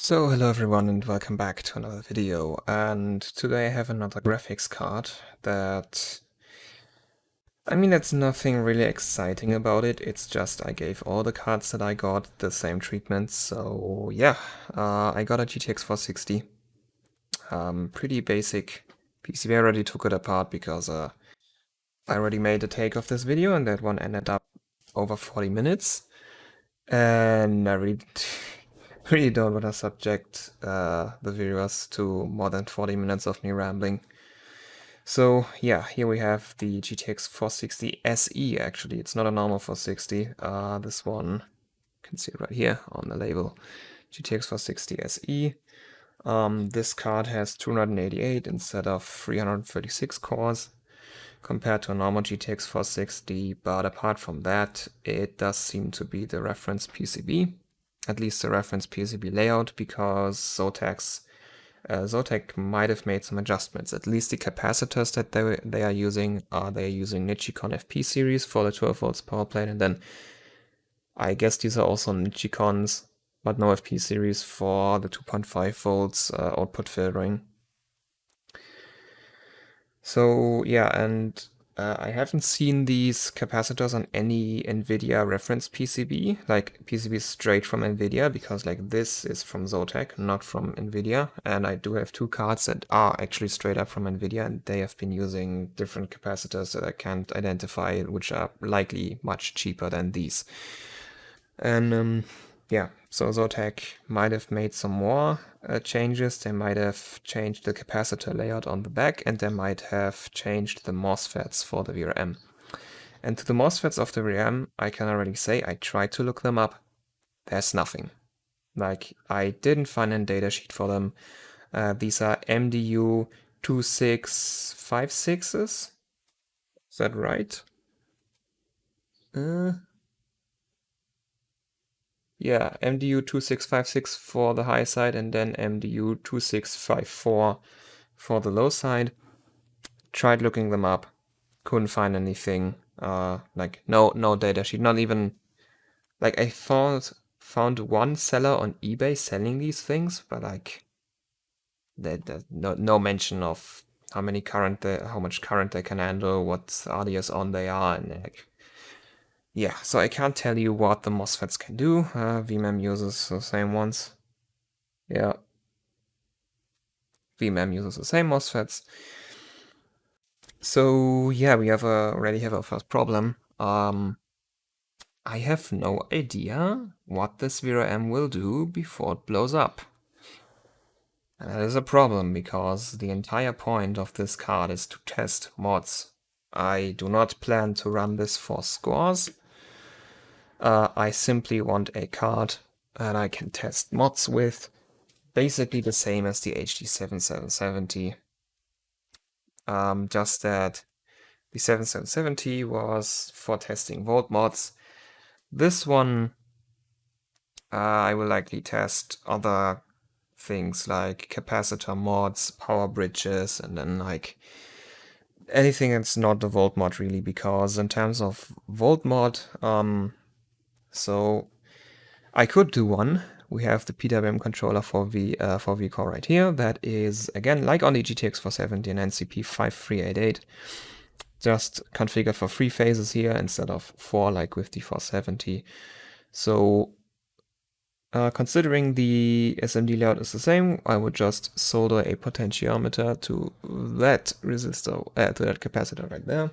So hello everyone and welcome back to another video, and today I have another graphics card that, it's nothing really exciting about it. It's just I gave all the cards that I got the same treatment. So yeah, I got a GTX 460, pretty basic PCB. I already took it apart because I already made a take of this video and that one ended up over 40 minutes. And I really don't want to subject the viewers to more than 40 minutes of me rambling. So yeah, here we have the GTX 460 SE. Actually, it's not a normal 460. This one, you can see it right here on the label, GTX 460 SE. This card has 288 instead of 336 cores compared to a normal GTX 460, but apart from that, it does seem to be the reference PCB, at least the reference PCB layout, because Zotac might have made some adjustments. At least the capacitors that they are using Nichicon FP series for the 12 volts power plate, and then I guess these are also Nichicons, but no FP series for the 2.5 volts output filtering. So yeah, and I haven't seen these capacitors on any NVIDIA reference PCB, like PCB straight from NVIDIA, because like this is from Zotac, not from NVIDIA. And I do have two cards that are actually straight up from NVIDIA, and they have been using different capacitors that I can't identify, which are likely much cheaper than these. And yeah, so Zotac might have made some more changes. They might have changed the capacitor layout on the back, and they might have changed the MOSFETs for the VRM. And to the MOSFETs of the VRM, I can already say I tried to look them up. There's nothing. Like, I didn't find a datasheet for them. These are MDU 2656s. Is that right? Yeah, MDU 2656 for the high side and then MDU 2654 for the low side. Tried looking them up, couldn't find anything. Like no datasheet, not even like I found one seller on eBay selling these things, but like no mention of how much current they can handle, what RDS on they are, and like yeah, so I can't tell you what the MOSFETs can do. VMEM uses the same ones. Yeah. VMEM uses the same MOSFETs. So yeah, we already have our first problem. I have no idea what this VRM will do before it blows up. And that is a problem, because the entire point of this card is to test mods. I do not plan to run this for scores. I simply want a card that I can test mods with, basically the same as the HD7770. Just that the 7770 was for testing volt mods. This one, I will likely test other things like capacitor mods, power bridges, and then like anything that's not the volt mod really, because in terms of volt mod, so I could do one. We have the PWM controller for vCore right here. That is, again, like on the GTX 470 and NCP 5388, just configured for 3 phases here instead of 4 like with the 470. So considering the SMD layout is the same, I would just solder a potentiometer to that resistor, to that capacitor right there.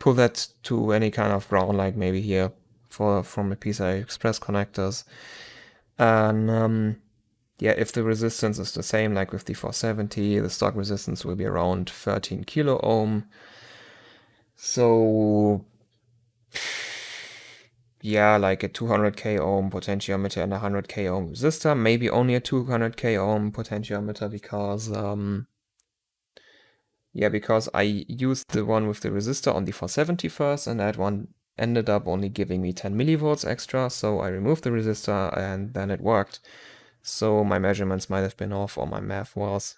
Pull that to any kind of ground, like maybe here from the PCI Express connectors. And yeah, if the resistance is the same like with the 470, the stock resistance will be around 13 kilo ohm. So yeah, like a 200k ohm potentiometer and a 100k ohm resistor, maybe only a 200k ohm potentiometer, because yeah, because I used the one with the resistor on the 470 first, and that one ended up only giving me 10 millivolts extra, so I removed the resistor and then it worked. So my measurements might have been off, or my math was.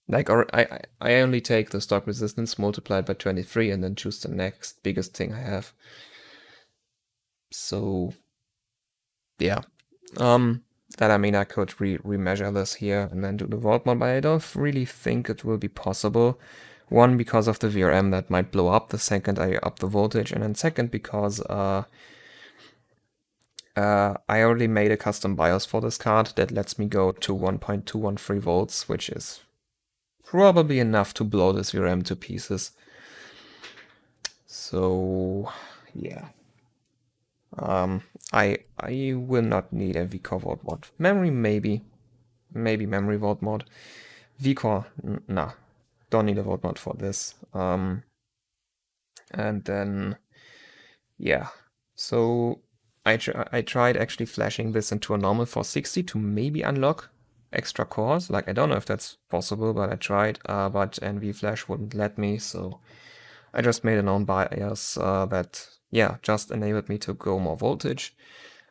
Like, or I only take the stock resistance multiplied by 23 and then choose the next biggest thing I have. So yeah. That I mean, I could remeasure this here and then do the volt mod, but I don't really think it will be possible. One, because of the VRM that might blow up. The second, I up the voltage, and then second, because I already made a custom BIOS for this card that lets me go to 1.213 volts, which is probably enough to blow this VRM to pieces. So yeah. I will not need a vCore volt mod. Memory maybe memory volt mod. vCore, nah, don't need a volt mod for this. And then yeah, so I tried actually flashing this into a normal 460 to maybe unlock extra cores. Like, I don't know if that's possible, but I tried, but NVFlash wouldn't let me, so I just made an own BIOS that, yeah, just enabled me to go more voltage.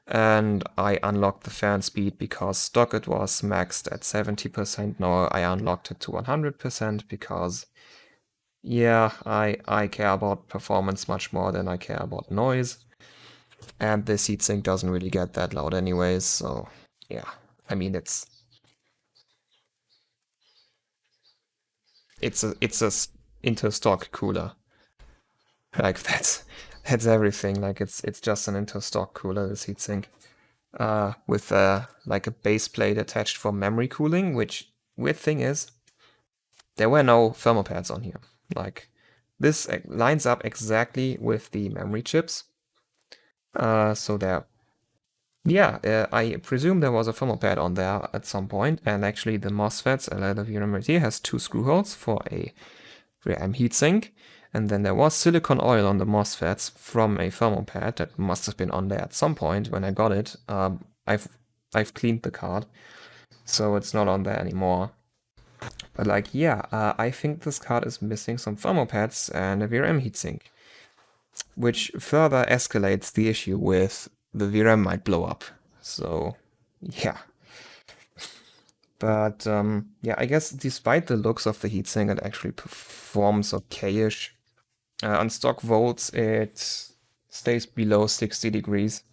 And I unlocked the fan speed because stock it was maxed at 70%. Now I unlocked it to 100% because, yeah, I care about performance much more than I care about noise. And this heatsink doesn't really get that loud anyways, so yeah. I mean, it's a inter-stock cooler. Like, that's everything. Like, it's just an inter-stock cooler, this heatsink. With like a base plate attached for memory cooling, which, weird thing is, there were no thermal pads on here. Like, this lines up exactly with the memory chips. So there, yeah, I presume there was a thermal pad on there at some point, and actually the MOSFETs, the VRM here has 2 screw holes for a VRM heatsink, and then there was silicone oil on the MOSFETs from a thermal pad that must have been on there at some point when I got it. I've cleaned the card, so it's not on there anymore. But like, yeah, I think this card is missing some thermal pads and a VRM heatsink, which further escalates the issue with the VRM might blow up. So, yeah. But yeah, I guess despite the looks of the heatsink, it actually performs okay-ish. On stock volts, it stays below 60 degrees.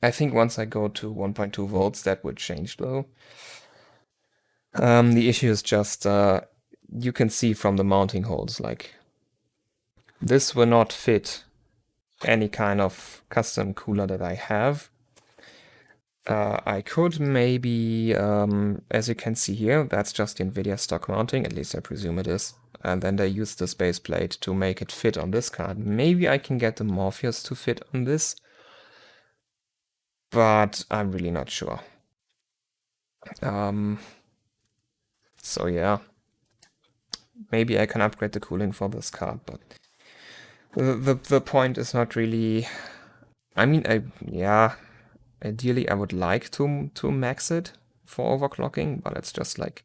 I think once I go to 1.2 volts, that would change though. The issue is just, you can see from the mounting holes, like, this will not fit any kind of custom cooler that I have. I could maybe, as you can see here, that's just the NVIDIA stock mounting, at least I presume it is. And then they use this base plate to make it fit on this card. Maybe I can get the Morpheus to fit on this, but I'm really not sure. So yeah, maybe I can upgrade the cooling for this card, but the point is not really. I mean, yeah, ideally I would like to max it for overclocking, but it's just like,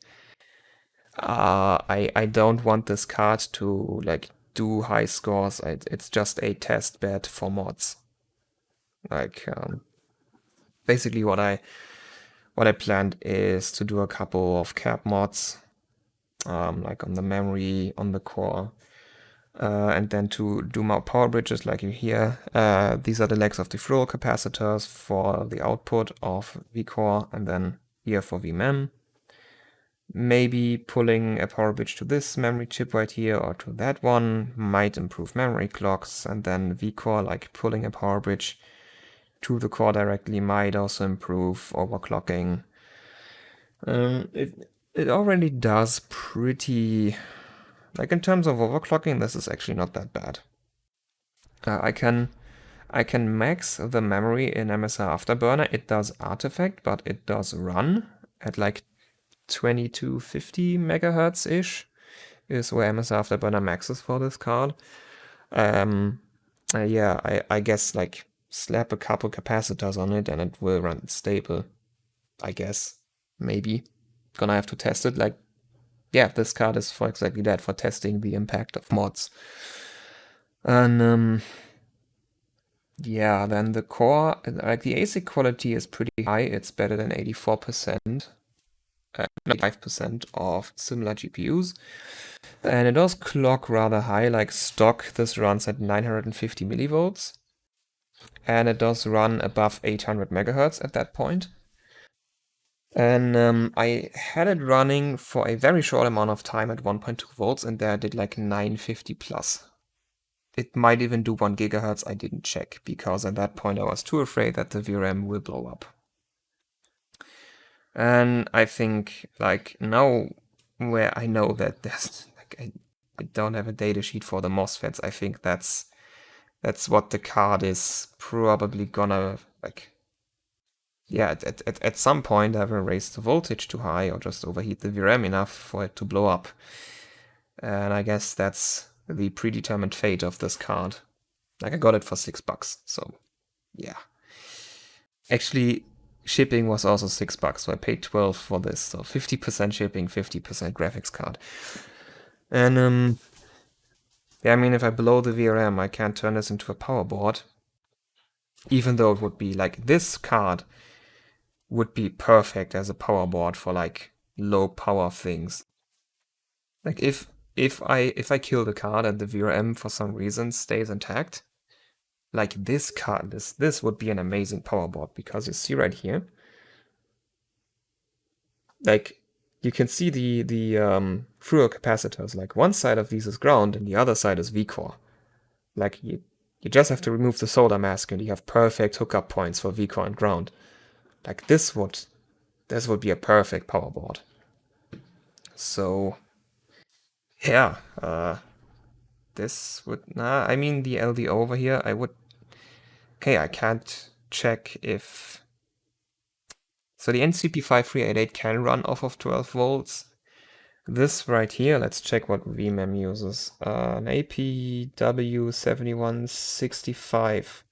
I don't want this card to like do high scores. It's just a test bed for mods. Like, basically what I planned is to do a couple of cap mods, like on the memory, on the core, and then to do more power bridges like you hear. These are the legs of the flow capacitors for the output of vCore, and then here for vMem. Maybe pulling a power bridge to this memory chip right here or to that one might improve memory clocks, and then vCore, like pulling a power bridge to the core directly, might also improve overclocking. It already does pretty, like, in terms of overclocking, this is actually not that bad. I can max the memory in MSI Afterburner. It does artifact, but it does run at like 2250 megahertz ish is where MSI Afterburner maxes for this card. Yeah, I guess like slap a couple capacitors on it and it will run stable. I guess, maybe. Gonna have to test it. Like, yeah, this card is for exactly that, for testing the impact of mods. And yeah, then the core, like the ASIC quality is pretty high. It's better than 84%, 95% of similar GPUs. And it does clock rather high, like stock, this runs at 950 millivolts. And it does run above 800 megahertz at that point. And I had it running for a very short amount of time at 1.2 volts, and there I did like 950 plus. It might even do 1 gigahertz, I didn't check, because at that point I was too afraid that the VRM will blow up. And I think, like, now where I know that there's, like, I don't have a datasheet for the MOSFETs, I think that's what the card is probably gonna, like, yeah, at some point I will raise the voltage too high or just overheat the VRM enough for it to blow up. And I guess that's the predetermined fate of this card. Like, I got it for $6, so yeah. Actually, shipping was also $6, so I paid 12 for this. So 50% shipping, 50% graphics card. And yeah, I mean, if I blow the VRM, I can't turn this into a power board. Even though it would be like, this card would be perfect as a power board for like low power things. Like if I kill the card and the VRM for some reason stays intact, like this card, this would be an amazing power board, because you see right here, like you can see the fluorocapacitors. Like one side of these is ground and the other side is VCore. Like you just have to remove the solder mask and you have perfect hookup points for VCore and ground. Like this would be a perfect power board. So yeah, this would, I mean, the LDO over here, I would, okay, I can't check if, so the NCP5388 can run off of 12 volts. This right here, let's check what VMEM uses. An APW7165.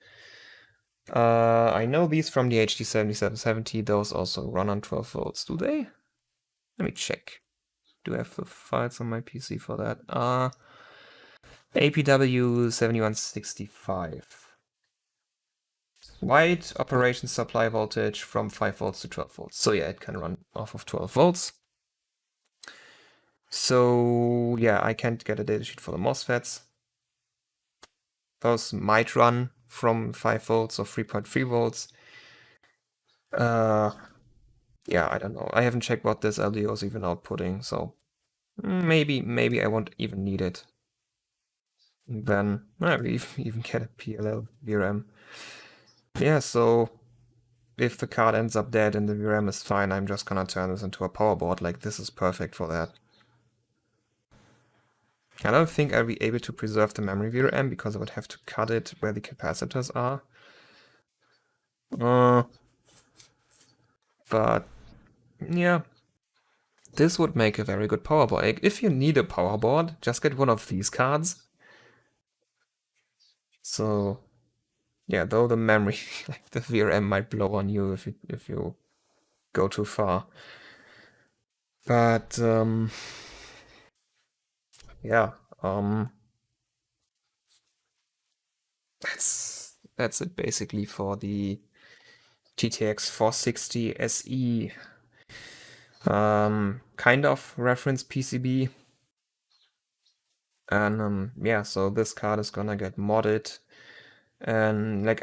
I know these from the HD7770, those also run on 12 volts, do they? Let me check. Do I have the files on my PC for that? APW7165. Wide operation supply voltage from 5 volts to 12 volts. So yeah, it can run off of 12 volts. So yeah, I can't get a datasheet for the MOSFETs. Those might run from 5 volts or 3.3 volts. Yeah, I don't know. I haven't checked what this LDO is even outputting, so maybe I won't even need it. And then I will even get a PLL VRM. Yeah, so if the card ends up dead and the VRM is fine, I'm just gonna turn this into a power board. Like, this is perfect for that. I don't think I'll be able to preserve the memory VRM because I would have to cut it where the capacitors are. But yeah, this would make a very good power board. Like, if you need a power board, just get one of these cards. So yeah, though the memory, like the VRM might blow on you if you go too far. But yeah, that's it basically for the GTX 460 SE kind of reference PCB. And yeah, so this card is gonna get modded, and like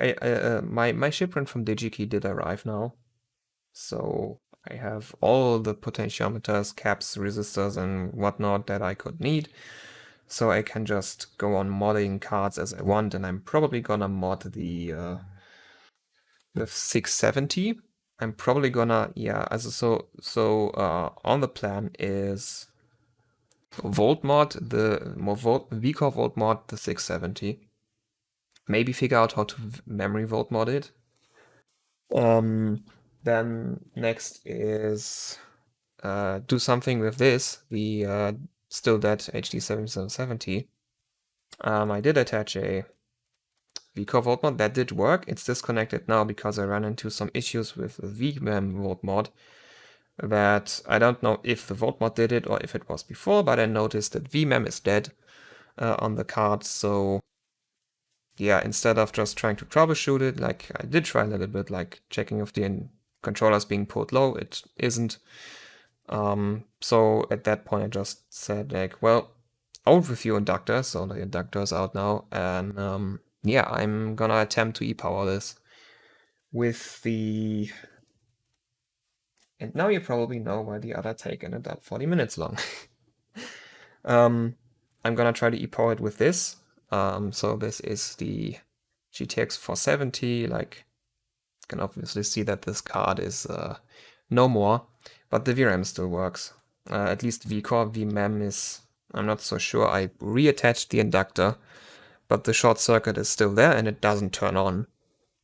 my shipment from DigiKey did arrive now, so I have all the potentiometers, caps, resistors, and whatnot that I could need. So I can just go on modding cards as I want, and I'm probably gonna mod the 670. I'm probably gonna, yeah, so on the plan is volt mod, the more VCore volt mod, the 670. Maybe figure out how to memory volt mod it. Then next is do something with this, the still dead HD7770. I did attach a VCore volt mod that did work. It's disconnected now because I ran into some issues with the VMEM volt mod that I don't know if the volt mod did it or if it was before, but I noticed that VMEM is dead on the card. So yeah, instead of just trying to troubleshoot it, like I did try a little bit, like checking if the controller's being pulled low, it isn't. So at that point I just said, like, well, out with your inductor. So the inductor is out now, and yeah, I'm gonna attempt to e-power this with the And now you probably know why the other take ended up 40 minutes long. I'm gonna try to e-power it with this. So this is the GTX 470. Like, you can obviously see that this card is no more, but the VRAM still works. At least VCore, VMEM is, I'm not so sure. I reattached the inductor, but the short circuit is still there and it doesn't turn on.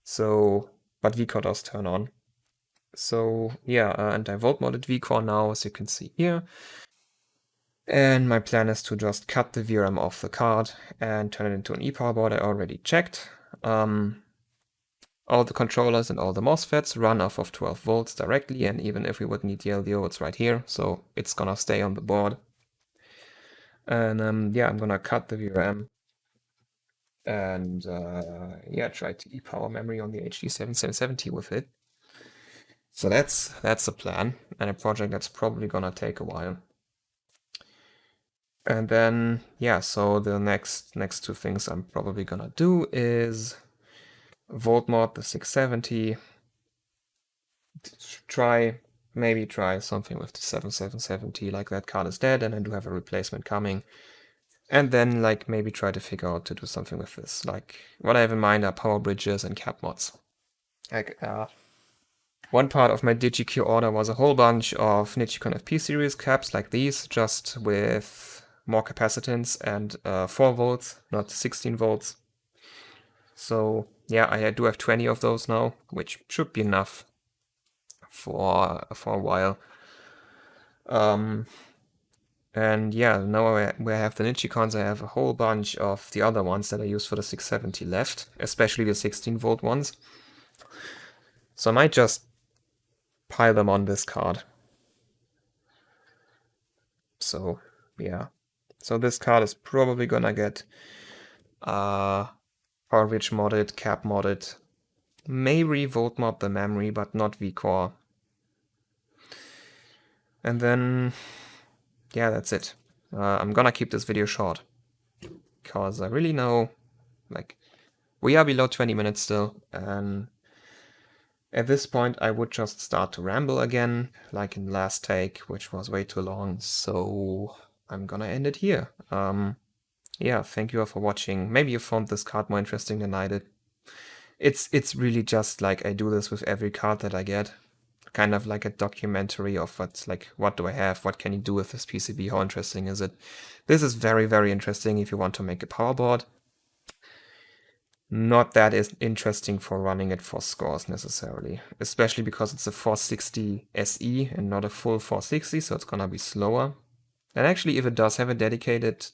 So, but VCore does turn on. So yeah, and I volt modded VCore now, as you can see here. And my plan is to just cut the VRAM off the card and turn it into an e-power board I already checked. All the controllers and all the MOSFETs run off of 12 volts directly, and even if we would need the LDO, it's right here, so it's gonna stay on the board. And yeah, I'm gonna cut the VRAM and yeah, try to e-power memory on the HD7770 with it. So that's the plan, and a project that's probably gonna take a while. And then yeah, so the next two things I'm probably gonna do is volt mod the 670, maybe try something with the 7770, like that card is dead and I do have a replacement coming. And then like maybe try to figure out to do something with this. Like what I have in mind are power bridges and cap mods. Like one part of my DigiQ order was a whole bunch of Nichicon FP series caps like these, just with more capacitance and 4 volts, not 16 volts. So yeah, I do have 20 of those now, which should be enough for a while. And yeah, now where I have the Nichicons, I have a whole bunch of the other ones that I use for the 670 left, especially the 16 volt ones. So I might just pile them on this card. So yeah, so this card is probably gonna get power bridge modded, cap modded, maybe volt mod the memory, but not VCore. And then yeah, that's it. I'm gonna keep this video short because I really know, like, we are below 20 minutes still, and at this point I would just start to ramble again, like in the last take, which was way too long, so I'm gonna end it here. Yeah, thank you all for watching. Maybe you found this card more interesting than I did. It's really just like I do this with every card that I get. Kind of like a documentary of what's like, what do I have, what can you do with this PCB, how interesting is it? This is very, very interesting if you want to make a power board. Not that is interesting for running it for scores necessarily, especially because it's a 460 SE and not a full 460, so it's gonna be slower. And actually, if it does have a dedicated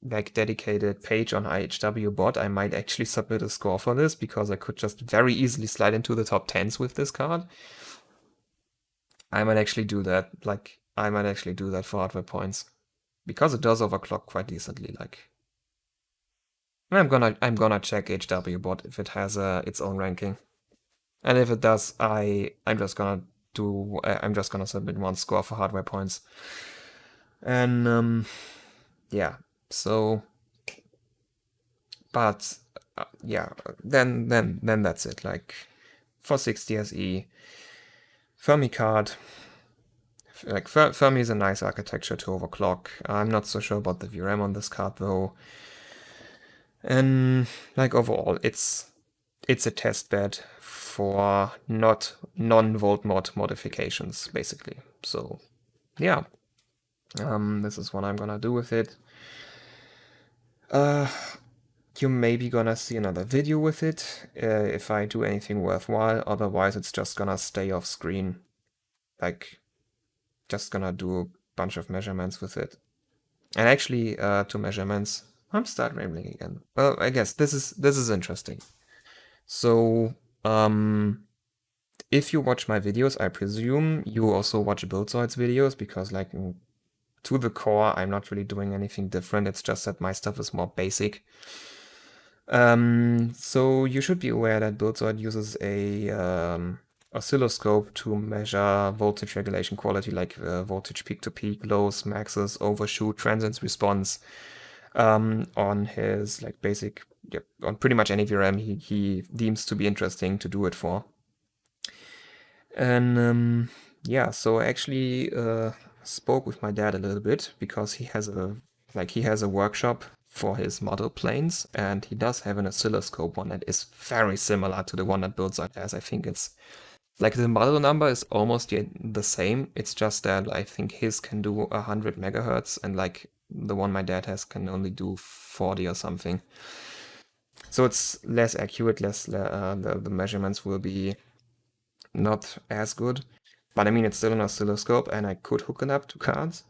dedicated page on IHW bot, I might actually submit a score for this, because I could just very easily slide into the top 10s with this card. I might actually do that. Like, I might actually do that for hardware points, because it does overclock quite decently. Like, I'm gonna check HW bot if it has its own ranking, and if it does, I'm just gonna submit one score for hardware points. And yeah, so, but yeah, then that's it. Like, 460 SE, Fermi card. Like, Fermi is a nice architecture to overclock. I'm not so sure about the VRAM on this card though. And like, overall, it's a test bed for non-volt mod modifications, basically. So yeah, this is what I'm gonna do with it. You may be gonna see another video with it if I do anything worthwhile. Otherwise, it's just gonna stay off screen. Like, just gonna do a bunch of measurements with it. And actually, to measurements, I'm start rambling again. Well, I guess this is interesting. So, if you watch my videos, I presume you also watch Buildzoid's videos, because like, to the core, I'm not really doing anything different. It's just that my stuff is more basic. So you should be aware that Buildzoid uses a oscilloscope to measure voltage regulation quality, like voltage peak to peak, lows, maxes, overshoot, transients response, on his like basic, on pretty much any VRAM he deems to be interesting to do it for. And yeah, so I actually spoke with my dad a little bit because he has a workshop for his model planes, and he does have an oscilloscope one that is very similar to the one that Bullseye has. I think it's like the model number is almost the same. It's just that I think his can do 100 megahertz, and like the one my dad has can only do 40 or something. So it's less accurate, the measurements will be not as good. But I mean, it's still an oscilloscope, and I could hook it up to cards.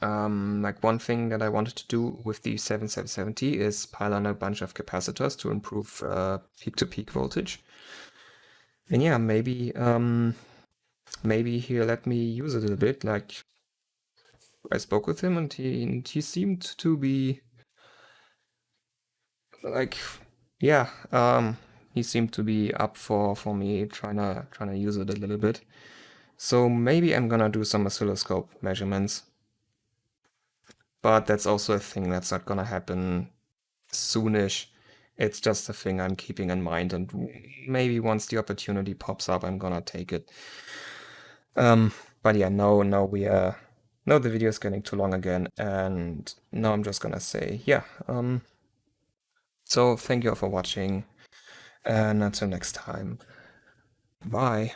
Like one thing that I wanted to do with the 7770 is pile on a bunch of capacitors to improve peak-to-peak voltage. And yeah, maybe he'll let me use it a little bit. Like I spoke with him, and he seemed to be like, yeah, he seemed to be up for me trying to use it a little bit. So maybe I'm gonna do some oscilloscope measurements, but that's also a thing that's not gonna happen soonish. It's just a thing I'm keeping in mind, and maybe once the opportunity pops up, I'm gonna take it. But yeah, now the video is getting too long again, and now I'm just gonna say, yeah. So thank you all for watching, and until next time, bye.